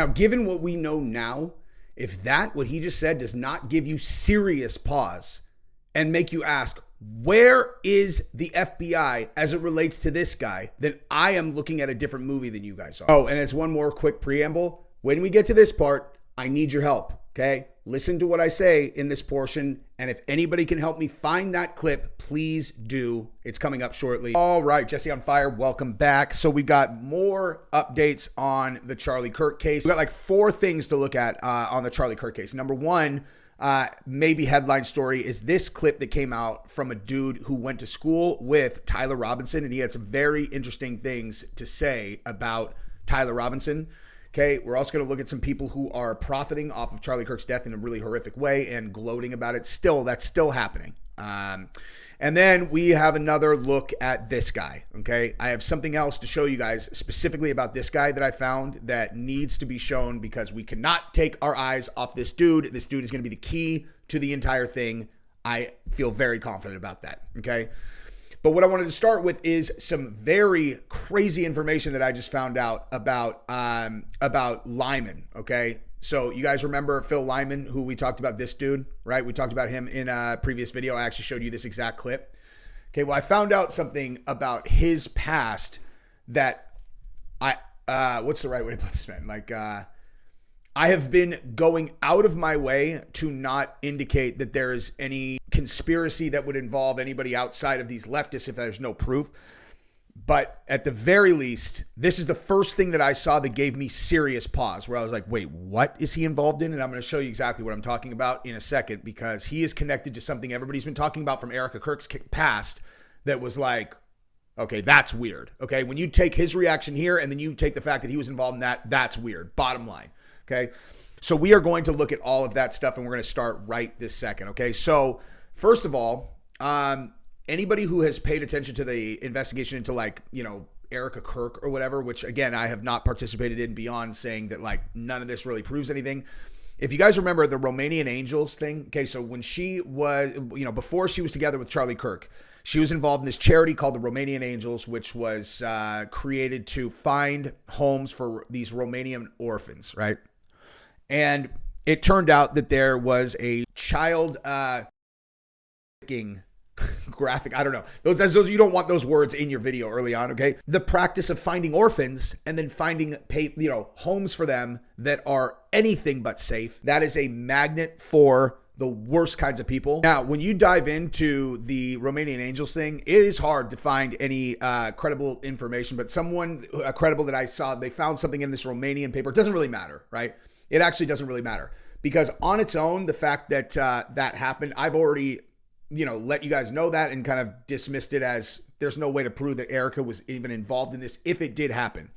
Now, given what we know now, if what he just said does not give you serious pause and make you ask, where is the FBI as it relates to this guy, then I am looking at a different movie than you guys are. Oh, and as one more quick preamble, when we get to this part, I need your help, okay? Listen to what I say in this portion, and if anybody can help me find that clip, please do. It's coming up shortly. All right, Jesse on Fire, welcome back. So we got more updates on the Charlie Kirk case. We got like 4 things to look at on the Charlie Kirk case. Number 1, maybe headline story, is this clip that came out from a dude who went to school with Tyler Robinson, and he had some very interesting things to say about Tyler Robinson. Okay, we're also going to look at some people who are profiting off of Charlie Kirk's death in a really horrific way and gloating about it. That's still happening. And then we have another look at this guy, okay? I have something else to show you guys specifically about this guy that I found that needs to be shown because we cannot take our eyes off this dude. This dude is going to be the key to the entire thing. I feel very confident about that, okay? But what I wanted to start with is some very crazy information that I just found out about Lyman, okay? So you guys remember Phil Lyman, who we talked about, this dude, right? We talked about him in a previous video. I actually showed you this exact clip. Okay, well, I found out something about his past that what's the right way to put this, man? Like, I have been going out of my way to not indicate that there is any conspiracy that would involve anybody outside of these leftists if there's no proof. But at the very least, this is the first thing that I saw that gave me serious pause, where I was like, wait, what is he involved in? And I'm going to show you exactly what I'm talking about in a second, because he is connected to something everybody's been talking about from Erica Kirk's past that was like, okay, that's weird. Okay, when you take his reaction here and then you take the fact that he was involved in that, that's weird. Bottom line. Okay, so we are going to look at all of that stuff, and we're going to start right this second. Okay, so first of all, anybody who has paid attention to the investigation into, like, you know, Erica Kirk or whatever, which again, I have not participated in beyond saying that like none of this really proves anything. If you guys remember the Romanian Angels thing, okay, so when she was, you know, before she was together with Charlie Kirk, she was involved in this charity called the Romanian Angels, which was created to find homes for these Romanian orphans, right? And it turned out that there was a child graphic. I don't know. Those you don't want those words in your video early on, okay? The practice of finding orphans and then finding homes for them that are anything but safe. That is a magnet for the worst kinds of people. Now, when you dive into the Romanian Angels thing, it is hard to find any credible information, but someone credible that I saw, they found something in this Romanian paper. It doesn't really matter, right? It actually doesn't really matter, because on its own, the fact that that happened, I've already, let you guys know that and kind of dismissed it as there's no way to prove that Erica was even involved in this if it did happen.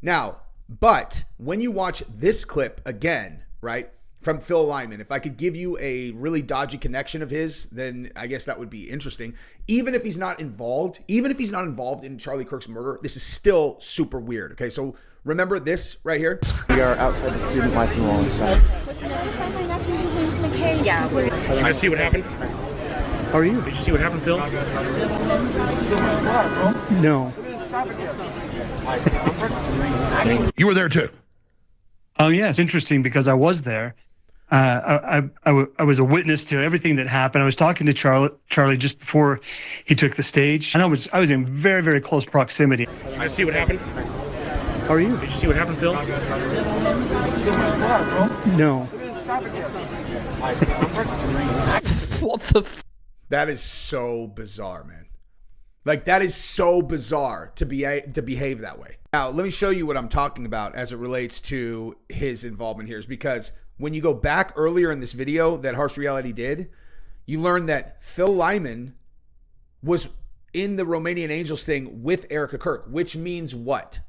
Now, but when you watch this clip again, right, from Phil Lyman, if I could give you a really dodgy connection of his, then I guess that would be interesting. Even if he's not involved in Charlie Kirk's murder, this is still super weird. Okay, so remember this right here? We are outside the student life and wellness center. Yeah, Did you guys see what happened? How are you? Did you see what happened, Phil? No. You were there too. Oh yeah, it's interesting because I was there. I was a witness to everything that happened. I was talking to Charlie just before he took the stage, and I was in very, very close proximity. Did you guys see what happened? How are you? Did you see what happened, Phil? No. What the That is so bizarre, man. Like, that is so bizarre to behave that way. Now, let me show you what I'm talking about as it relates to his involvement here, is because when you go back earlier in this video that Harsh Reality did, you learn that Phil Lyman was in the Romanian Angels thing with Erica Kirk, which means what?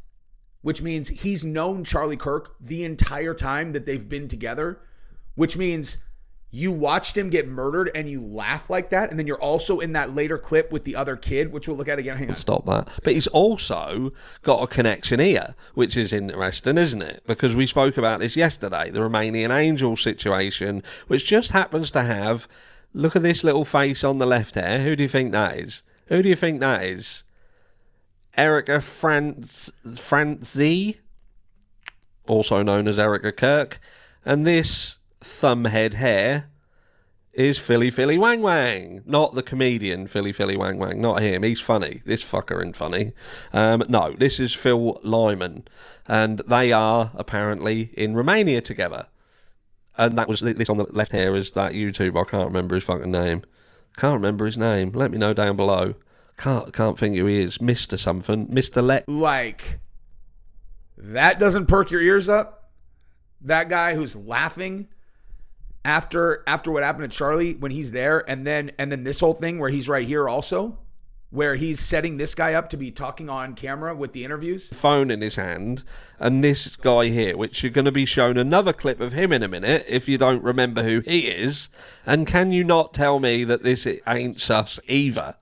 Which means he's known Charlie Kirk the entire time that they've been together, which means you watched him get murdered and you laugh like that, and then you're also in that later clip with the other kid, which we'll look at again. Hang on. Stop that. But he's also got a connection here, which is interesting, isn't it? Because we spoke about this yesterday, the Romanian Angel situation, which just happens to have, look at this little face on the left here. Who do you think that is? Who do you think that is? Erica Franzi? also known as Erica Kirk, and this thumbhead hair is Philly Wang Wang, not the comedian Philly Wang Wang, not him. He's funny. This fucker isn't funny. No, this is Phil Lyman, and they are apparently in Romania together. And that was this on the left here is that YouTube. I can't remember his fucking name. Can't remember his name. Let me know down below. Can't think who he is. Mr. something. Mr. Like, that doesn't perk your ears up? That guy who's laughing after what happened to Charlie when he's there, and then this whole thing where he's right here also, where he's setting this guy up to be talking on camera with the interviews. Phone in his hand, and this guy here, which you're going to be shown another clip of him in a minute if you don't remember who he is. And can you not tell me that this ain't sus either?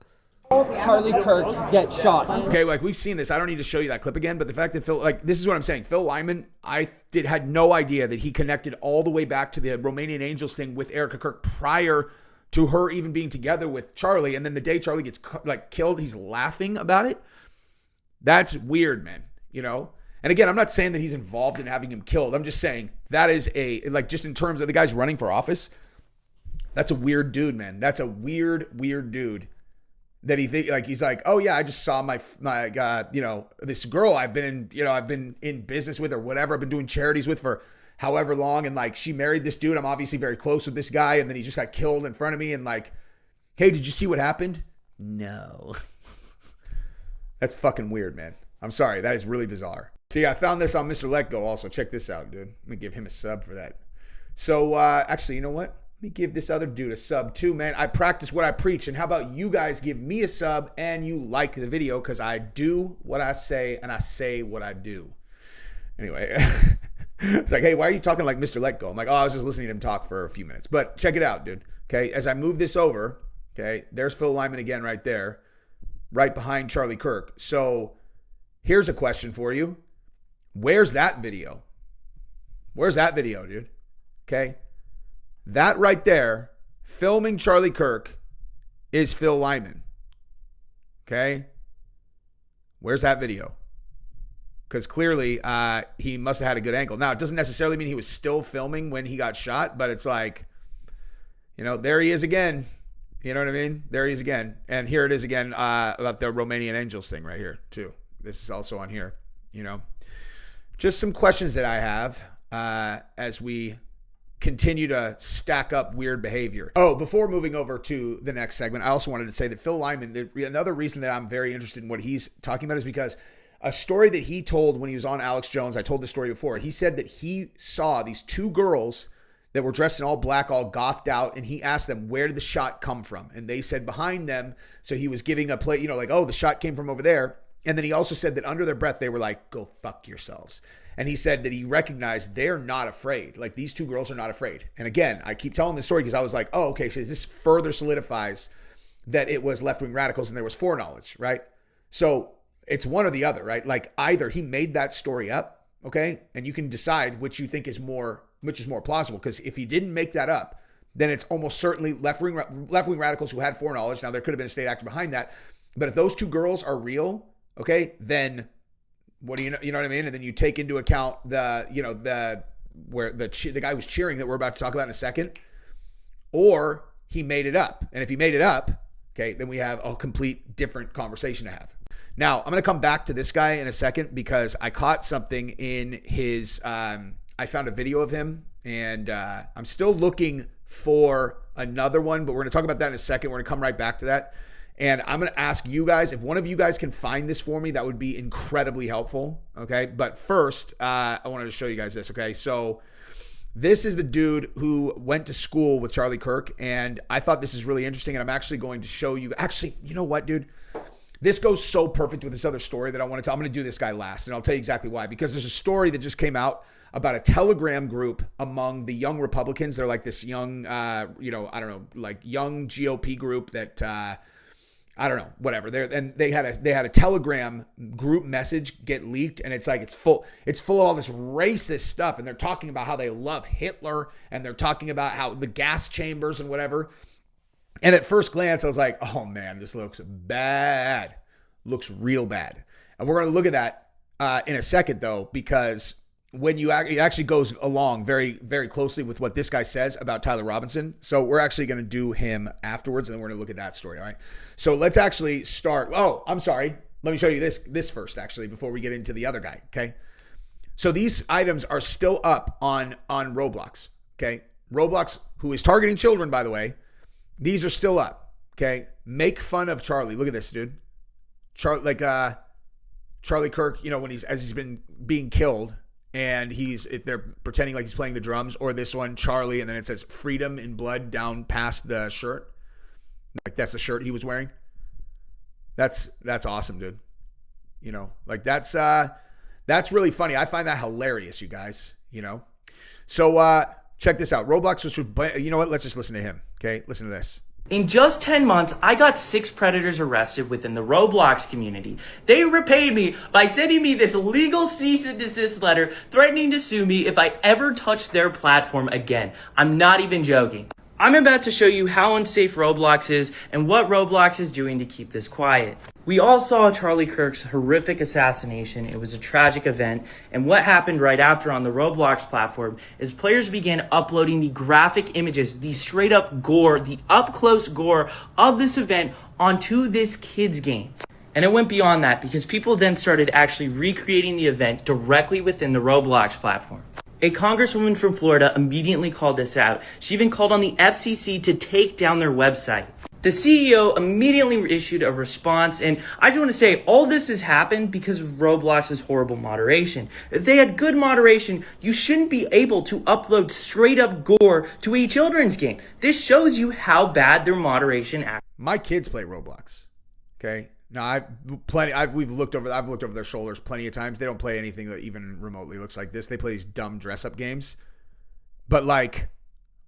Charlie Kirk get shot. Okay, like we've seen this. I don't need to show you that clip again, but the fact that this is what I'm saying. Phil Lyman, had no idea that he connected all the way back to the Romanian Angels thing with Erica Kirk prior to her even being together with Charlie. And then the day Charlie gets killed, he's laughing about it. That's weird, man. You know? And again, I'm not saying that he's involved in having him killed. I'm just saying that is just in terms of the guys running for office, that's a weird dude, man. That's a weird dude. That he's like, oh yeah, I just saw my this girl I've been in business with or whatever. I've been doing charities with for however long. And like, she married this dude. I'm obviously very close with this guy. And then he just got killed in front of me. And like, hey, did you see what happened? No. That's fucking weird, man. I'm sorry. That is really bizarre. See, I found this on Mr. Let Go also. Check this out, dude. Let me give him a sub for that. So actually, you know what? Let me give this other dude a sub too, man. I practice what I preach. And how about you guys give me a sub and you like the video, because I do what I say and I say what I do. Anyway, it's like, hey, why are you talking like Mr. Let Go? I'm like, oh, I was just listening to him talk for a few minutes. But check it out, dude. Okay, as I move this over, okay, there's Phil Lyman again right there, right behind Charlie Kirk. So here's a question for you. Where's that video? Where's that video, dude? Okay. That right there, filming Charlie Kirk, is Phil Lyman. Okay? Where's that video? Because clearly he must have had a good angle. Now, it doesn't necessarily mean he was still filming when he got shot, but it's like, there he is again. You know what I mean? There he is again. And here it is again about the Romanian Angels thing right here, too. This is also on here, Just some questions that I have as we continue to stack up weird behavior. Oh, before moving over to the next segment, I also wanted to say that Phil Lyman, another reason that I'm very interested in what he's talking about is because a story that he told when he was on Alex Jones, I told this story before, he said that he saw these two girls that were dressed in all black, all gothed out, and he asked them, where did the shot come from? And they said behind them. So he was giving a play, oh, the shot came from over there. And then he also said that under their breath, they were like, go fuck yourselves. And he said that he recognized they're not afraid. Like, these two girls are not afraid. And again, I keep telling this story because I was like, oh, okay, so this further solidifies that it was left-wing radicals and there was foreknowledge, right? So it's one or the other, right? Like, either he made that story up, okay? And you can decide which is more plausible. Because if he didn't make that up, then it's almost certainly left-wing radicals who had foreknowledge. Now, there could have been a state actor behind that. But if those two girls are real, okay, then what do you know what I mean? And then you take into account the guy who's cheering that we're about to talk about in a second, or he made it up. And if he made it up, okay, then we have a complete different conversation to have. Now, I'm going to come back to this guy in a second because I caught something in his, I found a video of him, and I'm still looking for another one, but we're going to talk about that in a second. We're going to come right back to that. And I'm going to ask you guys, if one of you guys can find this for me, that would be incredibly helpful. Okay. But first, I wanted to show you guys this. Okay. So this is the dude who went to school with Charlie Kirk. And I thought this is really interesting. And I'm actually going to show you. Actually, you know what, dude? This goes so perfect with this other story that I'm going to do this guy last. And I'll tell you exactly why. Because there's a story that just came out about a Telegram group among the young Republicans. They're like this young, young GOP group that, I don't know, whatever. They had a Telegram group message get leaked, and it's full of all this racist stuff, and they're talking about how they love Hitler, and they're talking about how the gas chambers and whatever. And at first glance, I was like, oh man, this looks bad. Looks real bad. And we're going to look at that in a second, though, because when it actually goes along very, very closely with what this guy says about Tyler Robinson. So we're actually going to do him afterwards, and then we're going to look at that story. All right. So let's actually start. Oh, I'm sorry. Let me show you this first, actually, before we get into the other guy. Okay. So these items are still up on Roblox. Okay. Roblox, who is targeting children, by the way, these are still up. Okay. Make fun of Charlie. Look at this, dude. Charlie Kirk, you know, when he's been being killed, and if they're pretending like he's playing the drums, or this one, Charlie, and then it says freedom in blood down past the shirt. Like that's the shirt he was wearing. That's awesome, dude. You know, like that's really funny. I find that hilarious, you guys, you know? So, check this out. Roblox, you know what? Let's just listen to him. Okay. Listen to this. In just 10 months, I got 6 predators arrested within the Roblox community. They repaid me by sending me this legal cease and desist letter threatening to sue me if I ever touch their platform again. I'm not even joking. I'm about to show you how unsafe Roblox is and what Roblox is doing to keep this quiet. We all saw Charlie Kirk's horrific assassination. It was a tragic event, and what happened right after on the Roblox platform is players began uploading the graphic images, the straight up gore, the up close gore of this event onto this kid's game. And it went beyond that because people then started actually recreating the event directly within the Roblox platform. A congresswoman from Florida immediately called this out. She even called on the FCC to take down their website. The CEO immediately issued a response, and I just want to say all this has happened because of Roblox's horrible moderation. If they had good moderation, you shouldn't be able to upload straight up gore to a children's game. This shows you how bad their moderation actually. My kids play Roblox. Okay. Now I've looked over their shoulders plenty of times. They don't play anything that even remotely looks like this. They play these dumb dress up games. But like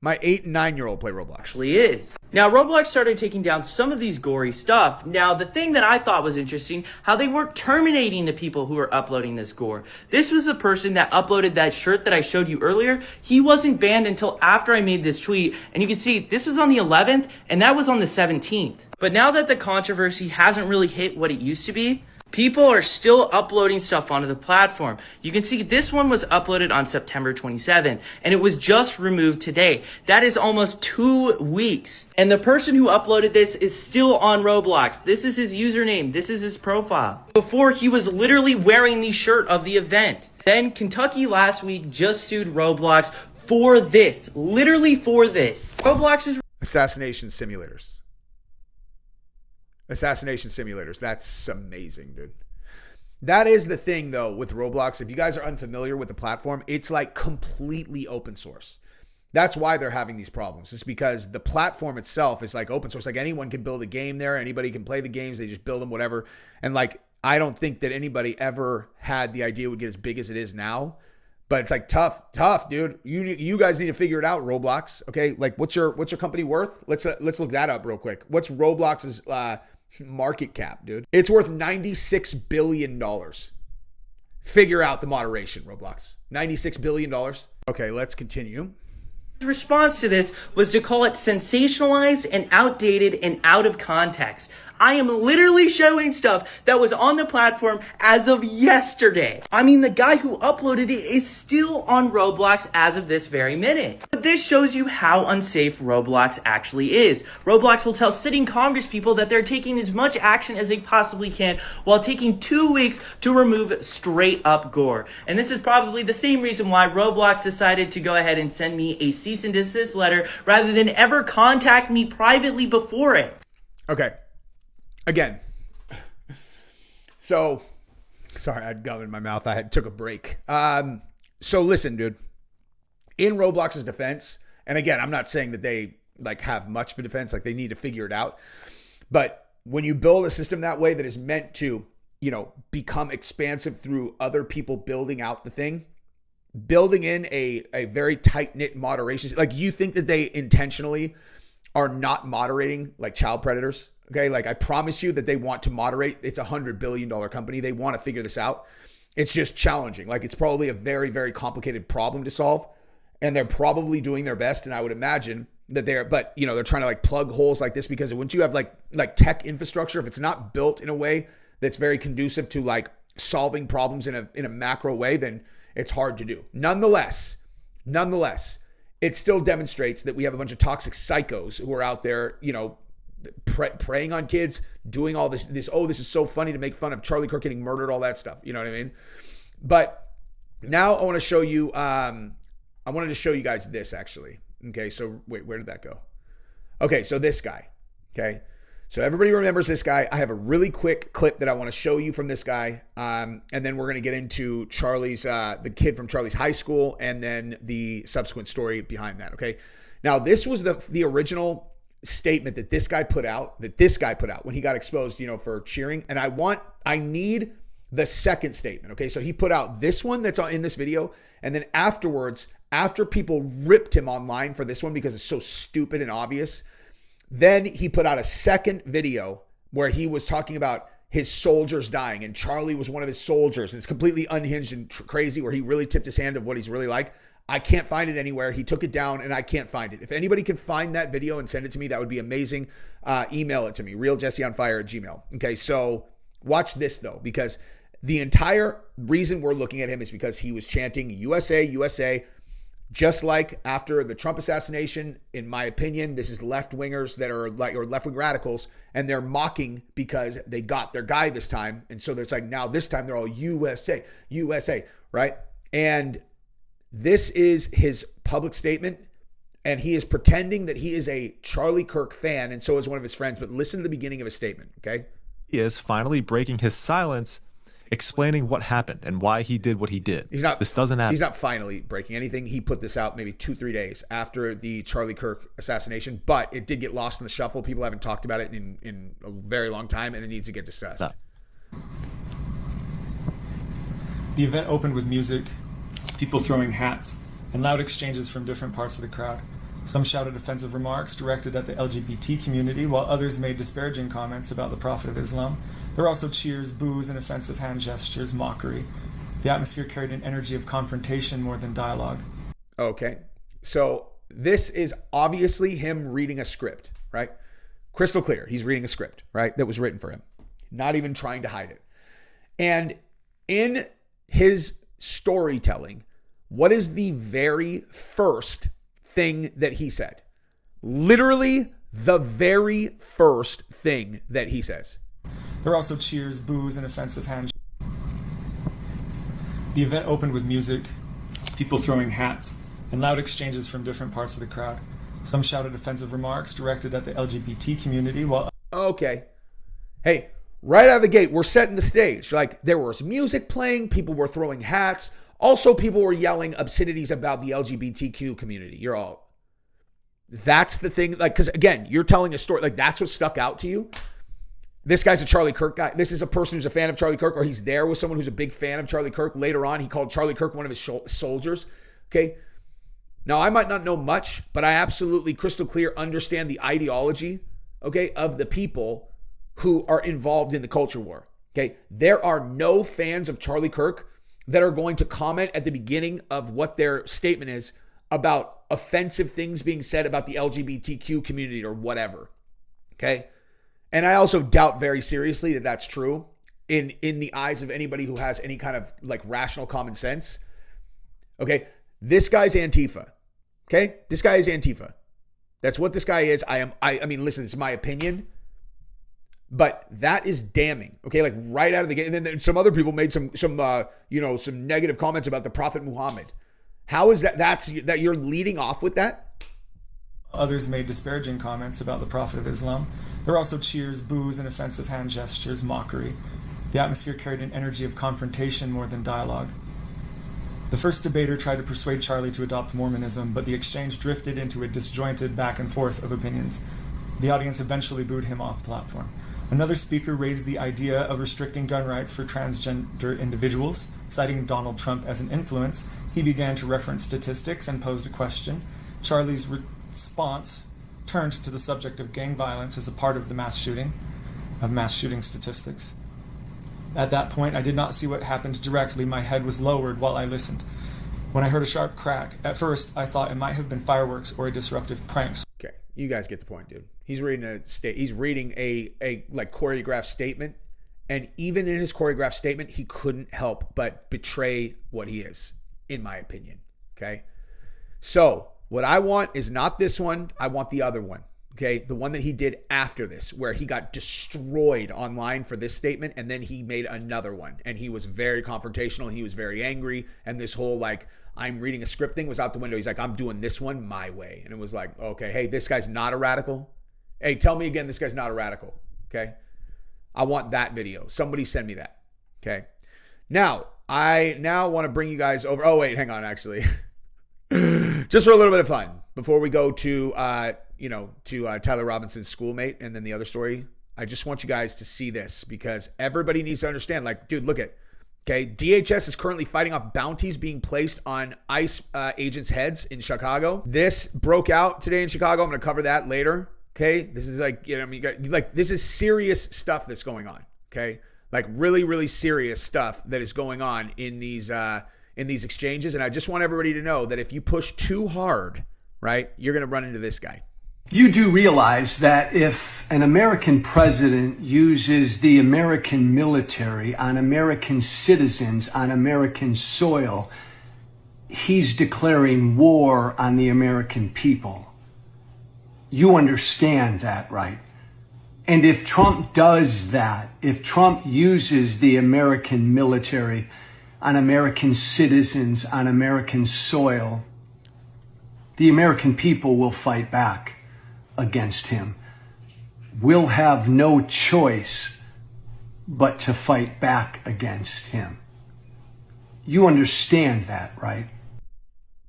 my 8 and 9-year-old play Roblox. Actually is. Now, Roblox started taking down some of these gory stuff. Now, the thing that I thought was interesting, how they weren't terminating the people who were uploading this gore. This was the person that uploaded that shirt that I showed you earlier. He wasn't banned until after I made this tweet. And you can see this was on the 11th and that was on the 17th. But now that the controversy hasn't really hit what it used to be, people are still uploading stuff onto the platform. You can see this one was uploaded on September 27th, and it was just removed today. That is almost 2 weeks. And the person who uploaded this is still on Roblox. This is his username. This is his profile. Before, he was literally wearing the shirt of the event. Then Kentucky last week just sued Roblox for this. Literally for this. Roblox is Assassination simulators. That's amazing, dude. That is the thing, though, with Roblox. If you guys are unfamiliar with the platform, it's like completely open source. That's why they're having these problems. It's because the platform itself is like open source. Like anyone can build a game there. Anybody can play the games. They just build them, whatever. And like, I don't think that anybody ever had the idea it would get as big as it is now. But it's like tough, dude. You guys need to figure it out, Roblox. Okay, like what's your company worth? Let's look that up real quick. What's Roblox's market cap, dude? It's worth $96 billion. Figure out the moderation, Roblox. $96 billion. Okay, let's continue. response to this was to call it sensationalized and outdated and out of context. I am literally showing stuff that was on the platform as of yesterday. I mean, the guy who uploaded it is still on Roblox as of this very minute. But this shows you how unsafe Roblox actually is. Roblox will tell sitting Congress people that they're taking as much action as they possibly can while taking 2 weeks to remove straight up gore. And this is probably the same reason why Roblox decided to go ahead and send me a cease and desist letter rather than ever contact me privately before it. Okay. Again, so sorry, I had gum in my mouth. I took a break. So listen, dude, in Roblox's defense, and again, I'm not saying that they like have much of a defense, like they need to figure it out. But when you build a system that way that is meant to, you know, become expansive through other people building out the thing, building in a very tight-knit moderation, like you think that they intentionally are not moderating like child predators. Okay, like I promise you that they want to moderate. It's a $100 billion company. They want to figure this out. It's just challenging. Like it's probably a very, very complicated problem to solve. And they're probably doing their best. And I would imagine that but you know, they're trying to like plug holes like this because once you have like tech infrastructure, if it's not built in a way that's very conducive to like solving problems in a macro way, then It's hard to do. Nonetheless, it still demonstrates that we have a bunch of toxic psychos who are out there, you know, preying on kids, doing all this, oh, this is so funny to make fun of Charlie Kirk getting murdered, all that stuff. You know what I mean? But now I want to show you, I wanted to show you guys this actually. Okay, so wait, where did that go? Okay, so this guy, okay? So everybody remembers this guy. I have a really quick clip that I want to show you from this guy. And then we're going to get into Charlie's, the kid from Charlie's high school, and then the subsequent story behind that, okay? Now, this was the original statement that this guy put out, when he got exposed, you know, for cheering. And I need the second statement, okay? So he put out this one that's in this video, and then afterwards, after people ripped him online for this one because it's so stupid and obvious, then he put out a second video where he was talking about his soldiers dying, and Charlie was one of his soldiers, and it's completely unhinged and crazy, where he really tipped his hand of what he's really like. I can't find it anywhere. He took it down, and I can't find it. If anybody can find that video and send it to me, that would be amazing. Email it to me, realjesseonfire@gmail. Okay, so watch this, though, because the entire reason we're looking at him is because he was chanting USA, USA, just like after the Trump assassination. In my opinion, this is left-wingers that are like, or left-wing radicals, and they're mocking because they got their guy this time. And so it's like, now this time they're all USA, USA, right? And this is his public statement, and he is pretending that he is a Charlie Kirk fan, and so is one of his friends. But listen to the beginning of his statement, okay? He is finally breaking his silence, explaining what happened and why he did what he did. This doesn't happen. He's not finally breaking anything. He put this out maybe 2-3 days after the Charlie Kirk assassination, but it did get lost in the shuffle. People haven't talked about it in a very long time, and it needs to get discussed. The event opened with music, people throwing hats, and loud exchanges from different parts of the crowd. Some shouted offensive remarks directed at the LGBT community, while others made disparaging comments about the Prophet of Islam. There were also cheers, boos, and offensive hand gestures, mockery. The atmosphere carried an energy of confrontation more than dialogue. Okay, so this is obviously him reading a script, right? Crystal clear, he's reading a script, right? That was written for him. Not even trying to hide it. And in his storytelling, what is the very first thing that he said? Literally the very first thing that he says. There were also cheers, boos, and offensive hand. The event opened with music, people throwing hats, and loud exchanges from different parts of the crowd. Some shouted offensive remarks directed at the LGBT community, while... Okay. Hey, right out of the gate, we're setting the stage. Like, there was music playing, people were throwing hats. Also, people were yelling obscenities about the LGBTQ community. You're all... That's the thing. Like, because again, you're telling a story. Like, that's what stuck out to you. This guy's a Charlie Kirk guy. This is a person who's a fan of Charlie Kirk, or he's there with someone who's a big fan of Charlie Kirk. Later on, he called Charlie Kirk one of his soldiers. Okay. Now, I might not know much, but I absolutely crystal clear understand the ideology, okay, of the people who are involved in the culture war. Okay. There are no fans of Charlie Kirk that are going to comment at the beginning of what their statement is about offensive things being said about the LGBTQ community or whatever. Okay. And I also doubt very seriously that that's true in the eyes of anybody who has any kind of like rational common sense. Okay. This guy's Antifa. Okay. This guy is Antifa. That's what this guy is. I mean, listen, it's my opinion, but that is damning. Okay. Like right out of the gate. And then some other people made some negative comments about the Prophet Muhammad. How is that you're leading off with that? Others made disparaging comments about the Prophet of Islam. There were also cheers, boos, and offensive hand gestures, mockery. The atmosphere carried an energy of confrontation more than dialogue. The first debater tried to persuade Charlie to adopt Mormonism, but the exchange drifted into a disjointed back and forth of opinions. The audience eventually booed him off the platform. Another speaker raised the idea of restricting gun rights for transgender individuals. Citing Donald Trump as an influence, he began to reference statistics and posed a question. Charlie's response turned to the subject of gang violence as a part of the mass shooting statistics. At that point, I did not see what happened directly. My head was lowered while I listened. When I heard a sharp crack, at first I thought it might have been fireworks or a disruptive prank. Okay, you guys get the point, dude. He's reading a like choreographed statement, and even in his choreographed statement, he couldn't help but betray what he is. in my opinion. Okay. So what I want is not this one. I want the other one. Okay. The one that he did after this, where he got destroyed online for this statement. And then he made another one and he was very confrontational. He was very angry. And this whole like, I'm reading a script thing was out the window. He's like, I'm doing this one my way. And it was like, okay, hey, this guy's not a radical. Hey, tell me again, this guy's not a radical. Okay. I want that video. Somebody send me that. Okay. Now, I want to bring you guys over. Oh, wait, hang on, actually. Just for a little bit of fun before we go to, Tyler Robinson's Schoolmate and then the other story. I just want you guys to see this because everybody needs to understand, like, dude, look at, okay, DHS is currently fighting off bounties being placed on ICE agents' heads in Chicago. This broke out today in Chicago. I'm going to cover that later. Okay. This is like, this is serious stuff that's going on. Okay. Like really, really serious stuff that is going on in these exchanges. And I just want everybody to know that if you push too hard, right, you're going to run into this guy. You do realize that if an American president uses the American military on American citizens on American soil, he's declaring war on the American people. You understand that, right? And if Trump does that, if Trump uses the American military on American citizens on American soil, the American people will fight back against him. We'll have no choice but to fight back against him. You understand that, right?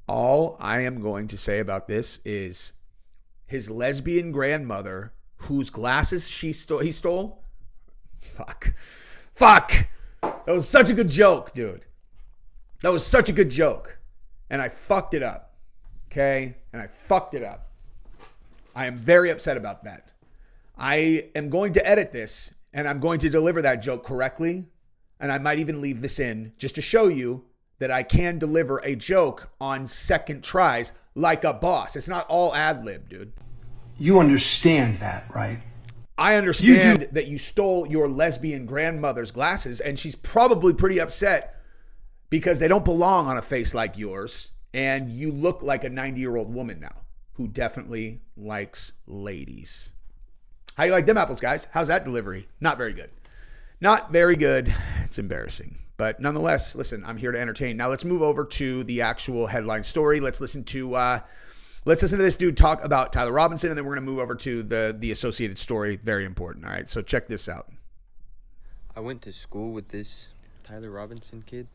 All I am going to say about this is his lesbian grandmother, whose glasses he stole. Fuck. That was such a good joke, dude. That was such a good joke. And I fucked it up. Okay? And I fucked it up. I am very upset about that. I am going to edit this and I'm going to deliver that joke correctly. And I might even leave this in just to show you that I can deliver a joke on second tries like a boss. It's not all ad-lib, dude. You understand that, right? I understand that you stole your lesbian grandmother's glasses and she's probably pretty upset because they don't belong on a face like yours and you look like a 90-year-old woman now who definitely likes ladies. How you like them apples, guys? How's that delivery? Not very good. Not very good. It's embarrassing. But nonetheless, listen, I'm here to entertain. Now let's move over to the actual headline story. Let's listen to this dude talk about Tyler Robinson, and then we're going to move over to the associated story. Very important. All right, so check this out. I went to school with this Tyler Robinson kid.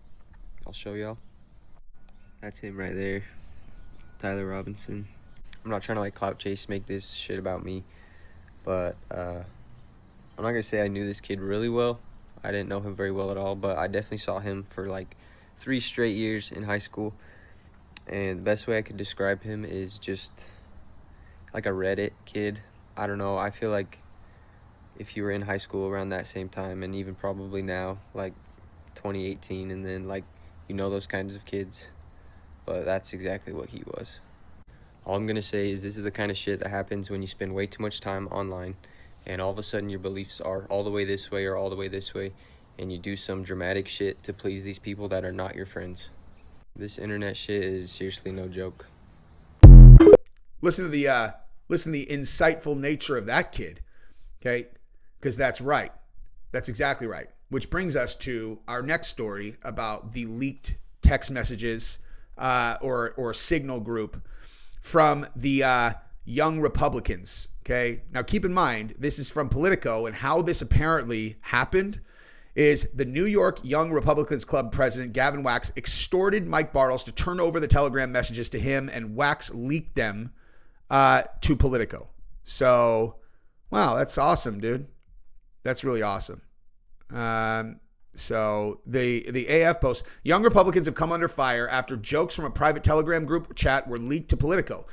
I'll show y'all. That's him right there. Tyler Robinson. I'm not trying to like clout chase, make this shit about me, but I'm not going to say I knew this kid really well. I didn't know him very well at all, but I definitely saw him for like 3 straight years in high school. And the best way I could describe him is just like a Reddit kid. I don't know. I feel like if you were in high school around that same time, and even probably now, like 2018, and then like, you know, those kinds of kids. But that's exactly what he was. All I'm going to say is this is the kind of shit that happens when you spend way too much time online, and all of a sudden your beliefs are all the way this way or all the way this way, and you do some dramatic shit to please these people that are not your friends. This internet shit is seriously no joke. Listen to the insightful nature of that kid, okay? Because that's right. That's exactly right. Which brings us to our next story about the leaked text messages or signal group from the Young Republicans, okay? Now, keep in mind, this is from Politico, and how this apparently happened is the New York Young Republicans Club president, Gavin Wax, extorted Mike Bartels to turn over the Telegram messages to him, and Wax leaked them to Politico. So, wow, that's awesome, dude. That's really awesome. So the AF post, Young Republicans have come under fire after jokes from a private Telegram group chat were leaked to Politico.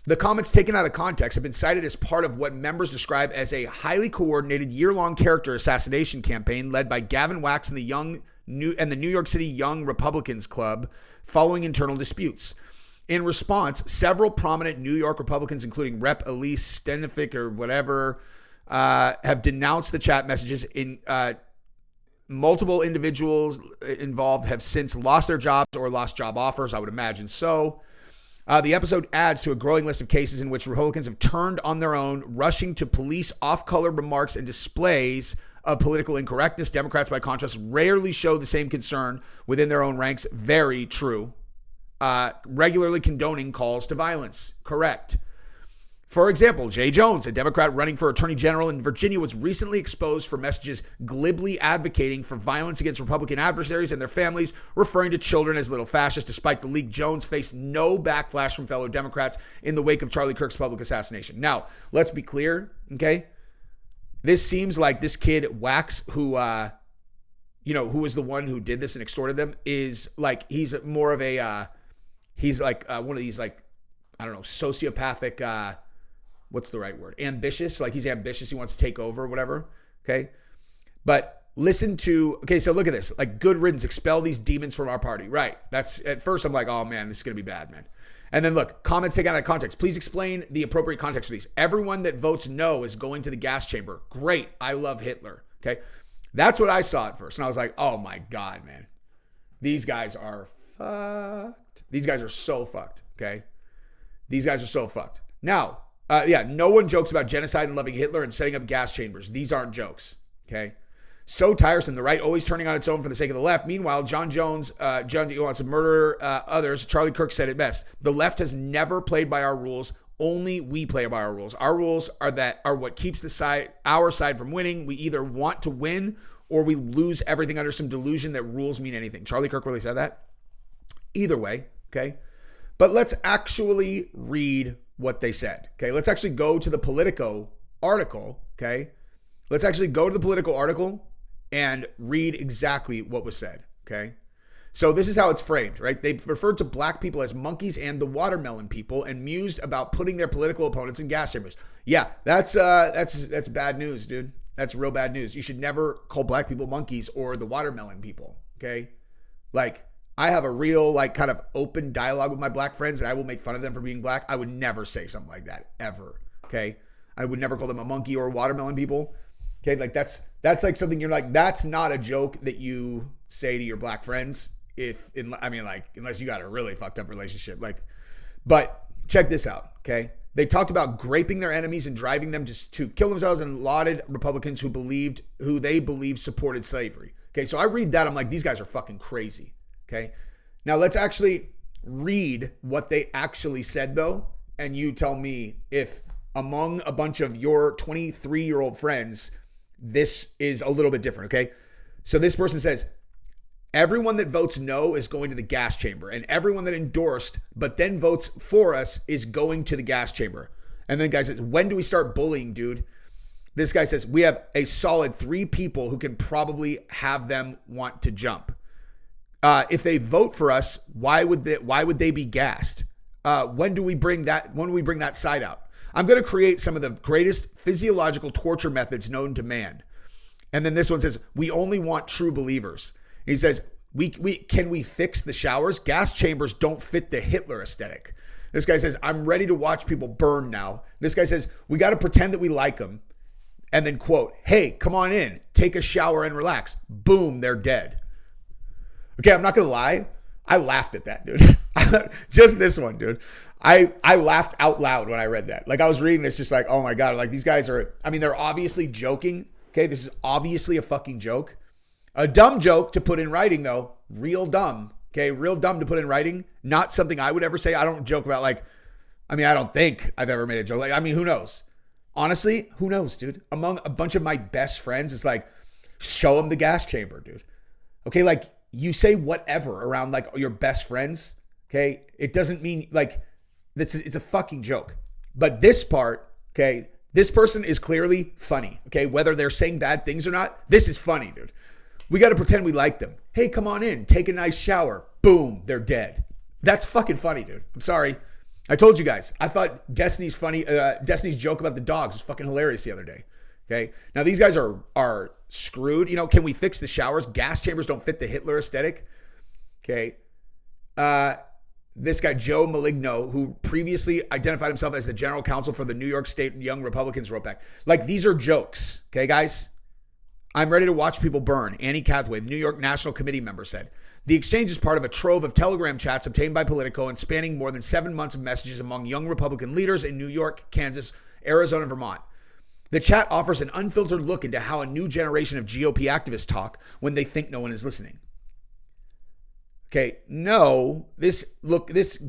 The comments taken out of context have been cited as part of what members describe as a highly coordinated year-long character assassination campaign led by Gavin Wax and the New York City Young Republicans Club following internal disputes. In response, several prominent New York Republicans, including Rep. Elise Stefanik or whatever, have denounced the chat messages in multiple individuals involved have since lost their jobs or lost job offers. I would imagine so. The episode adds to a growing list of cases in which Republicans have turned on their own, rushing to police off-color remarks and displays of political incorrectness. Democrats, by contrast, rarely show the same concern within their own ranks. Very true. Regularly condoning calls to violence. Correct. For example, Jay Jones, a Democrat running for attorney general in Virginia, was recently exposed for messages glibly advocating for violence against Republican adversaries and their families, referring to children as little fascists. Despite the leak, Jones faced no backlash from fellow Democrats in the wake of Charlie Kirk's public assassination. Now, let's be clear, okay? This seems like this kid, Wax, who was the one who did this and extorted them, is like, he's more of a, he's like one of these, like, I don't know, sociopathic, what's the right word? Ambitious. Like he's ambitious. He wants to take over or whatever. Okay. But listen to, okay, so look at this. Like, good riddance, expel these demons from our party. Right. That's, at first I'm like, oh man, this is going to be bad, man. And then look, comments taken out of context. Please explain the appropriate context for these. Everyone that votes no is going to the gas chamber. Great. I love Hitler. Okay. That's what I saw at first. And I was like, oh my God, man. These guys are fucked. These guys are so fucked. Okay. These guys are so fucked. Now, no one jokes about genocide and loving Hitler and setting up gas chambers. These aren't jokes, okay? So tiresome. The right always turning on its own for the sake of the left. Meanwhile, John wants to murder others. Charlie Kirk said it best. The left has never played by our rules. Only we play by our rules. Our rules are what keeps our side from winning. We either want to win or we lose everything under some delusion that rules mean anything. Charlie Kirk really said that? Either way, okay? But let's actually read what they said. Okay, let's actually go to the Politico article. Okay, let's actually go to the Politico article and read exactly what was said. Okay, so this is how it's framed, right? They referred to black people as monkeys and the watermelon people and mused about putting their political opponents in gas chambers. Yeah, that's bad news, dude. That's real bad news. You should never call black people monkeys or the watermelon people. Okay, like, I have a real, like, kind of open dialogue with my black friends, and I will make fun of them for being black. I would never say something like that, ever, okay? I would never call them a monkey or watermelon people, okay? Like, that's like something you're like, that's not a joke that you say to your black friends unless you got a really fucked up relationship. Like, but check this out, okay? They talked about graping their enemies and driving them to kill themselves and lauded Republicans who they believed supported slavery. Okay, so I read that, I'm like, these guys are fucking crazy. Okay. Now let's actually read what they actually said, though. And you tell me if among a bunch of your 23-year-old friends, this is a little bit different. Okay. So this person says, everyone that votes no is going to the gas chamber, and everyone that endorsed but then votes for us is going to the gas chamber. And then guy says, when do we start bullying, dude? This guy says, we have a solid 3 people who can probably have them want to jump. If they vote for us, why would they be gassed? When do we bring that side out? I'm going to create some of the greatest physiological torture methods known to man. And then this one says, we only want true believers. He says, can we fix the showers? Gas chambers don't fit the Hitler aesthetic. This guy says, I'm ready to watch people burn now. This guy says, we got to pretend that we like them. And then quote, hey, come on in, take a shower and relax. Boom, they're dead. Okay, I'm not going to lie. I laughed at that, dude. Just this one, dude. I laughed out loud when I read that. Like, I was reading this just like, oh my God. Like, these guys are, they're obviously joking. Okay, this is obviously a fucking joke. A dumb joke to put in writing, though. Real dumb. Okay, real dumb to put in writing. Not something I would ever say. I don't joke about, like, I don't think I've ever made a joke. Like, who knows? Honestly, who knows, dude? Among a bunch of my best friends, it's like, show them the gas chamber, dude. Okay, like, you say whatever around like your best friends, okay? It doesn't mean like it's a fucking joke. But this part, okay, this person is clearly funny, okay? Whether they're saying bad things or not, this is funny, dude. We got to pretend we like them. Hey, come on in, take a nice shower. Boom, they're dead. That's fucking funny, dude. I'm sorry. I told you guys. I thought Destiny's joke about the dogs was fucking hilarious the other day. Okay. Now these guys are screwed. Can we fix the showers? Gas chambers don't fit the Hitler aesthetic. Okay. This guy, Joe Maligno, who previously identified himself as the general counsel for the New York State Young Republicans, wrote back. Like, these are jokes. Okay, guys? I'm ready to watch people burn. Annie Cathway, the New York National Committee member, said. The exchange is part of a trove of Telegram chats obtained by Politico and spanning more than 7 months of messages among young Republican leaders in New York, Kansas, Arizona, and Vermont. The chat offers an unfiltered look into how a new generation of GOP activists talk when they think no one is listening. Okay, no, this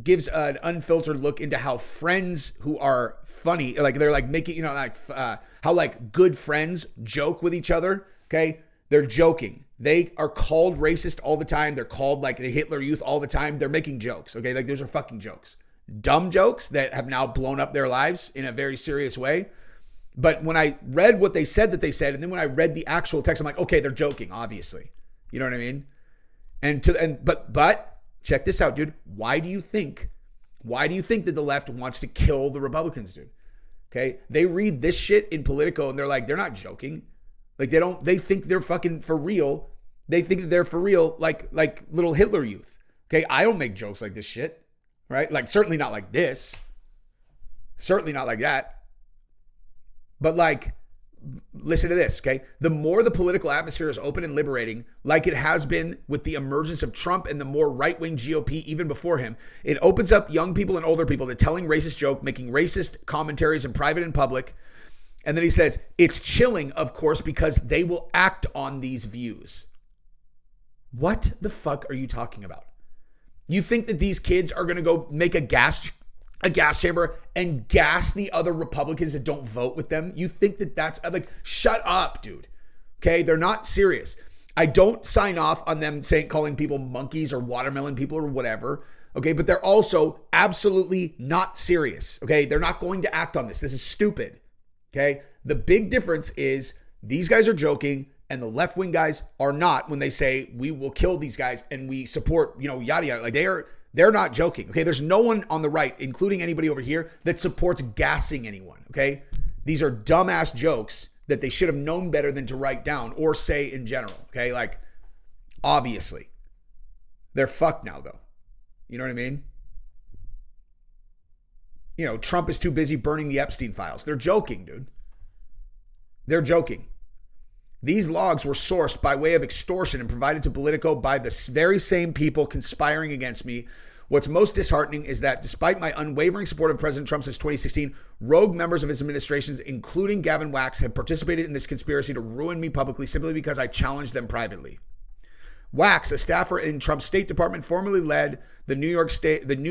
gives an unfiltered look into how friends who are funny, like they're like making, how like good friends joke with each other. Okay, they're joking. They are called racist all the time. They're called like the Hitler Youth all the time. They're making jokes. Okay, like those are fucking jokes, dumb jokes that have now blown up their lives in a very serious way. But when I read what they said, and then when I read the actual text, I'm like, okay, they're joking, obviously. You know what I mean? But check this out, dude. Why do you think that the left wants to kill the Republicans, dude? Okay? They read this shit in Politico and they're like, they're not joking. Like they think they're fucking for real. They think that they're for real like little Hitler Youth. Okay? I don't make jokes like this shit, right? Like certainly not like this. Certainly not like that. But like, listen to this, okay? The more the political atmosphere is open and liberating, like it has been with the emergence of Trump and the more right-wing GOP even before him, it opens up young people and older people to telling racist jokes, making racist commentaries in private and public. And then he says, it's chilling, of course, because they will act on these views. What the fuck are you talking about? You think that these kids are going to go make a gas chamber and gas the other Republicans that don't vote with them? You think that that's like, shut up, dude. Okay. They're not serious. I don't sign off on them calling people monkeys or watermelon people or whatever. Okay. But they're also absolutely not serious. Okay. They're not going to act on this. This is stupid. Okay. The big difference is these guys are joking and the left-wing guys are not when they say we will kill these guys and we support, yada, yada. Like they're not joking, okay? There's no one on the right, including anybody over here, that supports gassing anyone, okay? These are dumbass jokes that they should have known better than to write down or say in general, okay? Like, obviously. They're fucked now, though. You know what I mean? Trump is too busy burning the Epstein files. They're joking, dude. They're joking. These logs were sourced by way of extortion and provided to Politico by the very same people conspiring against me. What's most disheartening is that despite my unwavering support of President Trump since 2016, rogue members of his administrations, including Gavin Wax, have participated in this conspiracy to ruin me publicly simply because I challenged them privately. Wax, a staffer in Trump's State Department, formerly led the New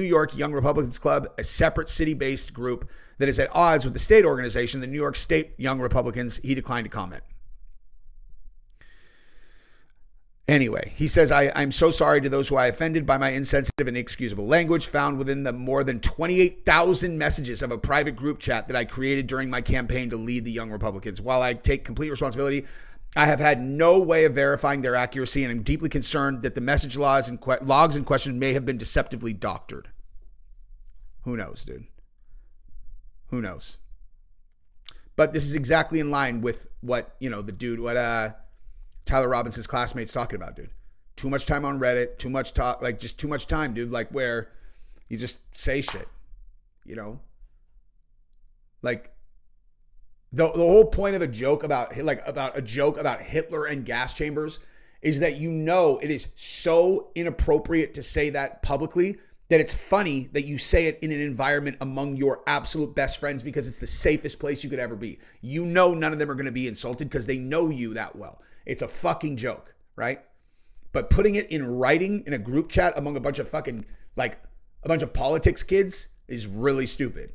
York Young Republicans Club, a separate city-based group that is at odds with the state organization, the New York State Young Republicans. He declined to comment. Anyway, he says, I'm so sorry to those who I offended by my insensitive and inexcusable language found within the more than 28,000 messages of a private group chat that I created during my campaign to lead the Young Republicans. While I take complete responsibility, I have had no way of verifying their accuracy, and I'm deeply concerned that the message logs in question may have been deceptively doctored. Who knows, dude? Who knows? But this is exactly in line with what, Tyler Robinson's classmates talking about, dude. Too much time on Reddit, too much talk, like just too much time, dude. Like where you just say shit, Like the whole point of a joke about Hitler and gas chambers is that it is so inappropriate to say that publicly that it's funny that you say it in an environment among your absolute best friends because it's the safest place you could ever be. None of them are going to be insulted because they know you that well. It's a fucking joke, right? But putting it in writing in a group chat among a bunch of politics kids is really stupid.